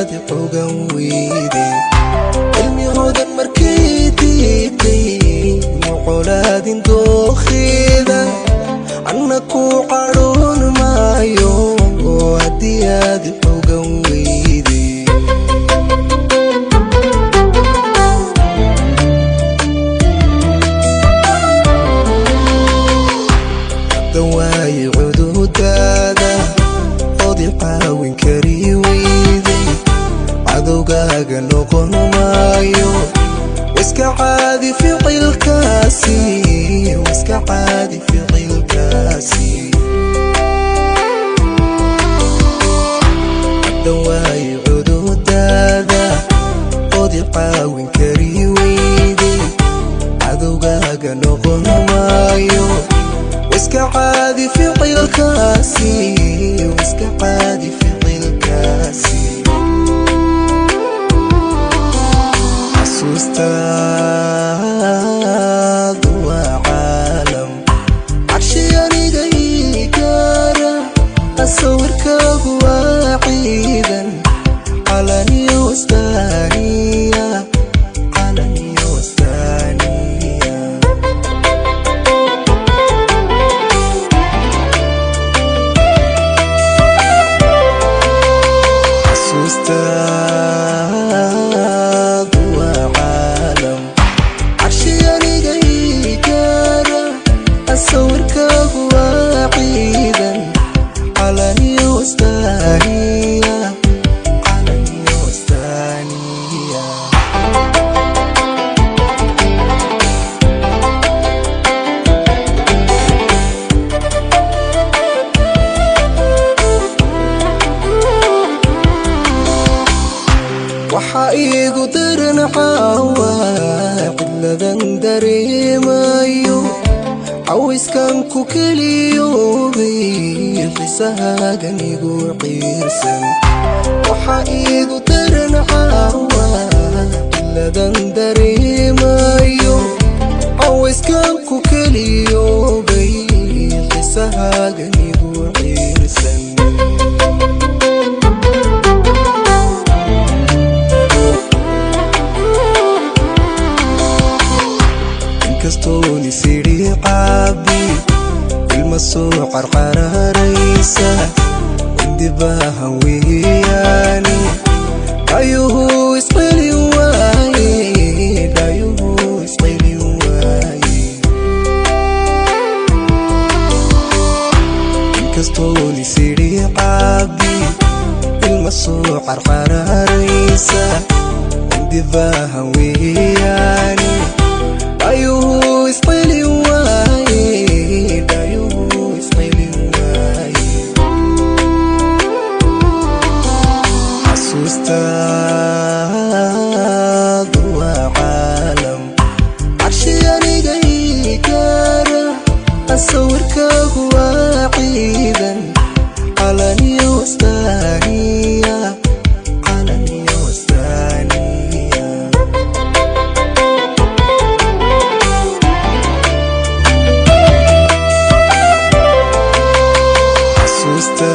aadi xogan weyde cilmigoodan markay diiday mucolaadin dookheeda anna ku cadhoon maayo haddii aadi xogan weyde haddan waaye cududaada oodi caawin kari weyday cadowgaaga noqon maayo iska caadi ficilkaasi iska caadi ficilkaasi haddan waaye cududaada oodi caawin kari weyday cadowgaaga noqon maayo iska caadi ficilkaasi iska caadi ficilkaasi xasuustaadu waa caalam cabshi aniga ii gaara sawirkaagu waa ciidan calan iyo wastaaniya calan iyo wastaaniya xasuustaadu waa caalam cabshi aniga ii gaara sawirkaagu waa ciidan calan iyo wastaaniya calan iyo wastaaniya waxaa iigu daran caawa cidladan dareemayo cawayskan ku keliyoobay qisahaagan igu ciirsan waxaa iigu daran caawa cidladan dareemayo cawayskan ku keliyoobay qisahaagan igu ciirsan kastooni sidhi caabi ilma soo qarqararaysa indibahan weeyaani dhayuhu isqelin waaye dhayuhu isqelin waaye kastooni sidhi caabi ilma soo qarqararaysa indibahan weeyaani dhayuhu isqelin waaye dhayuhu isqelin waaye xasuustaadu waa caalam cabshi aniga ii gaara sawirkaagu waa ciidan calan iyo wastaaniya calan iyo wastaaniya xasuusta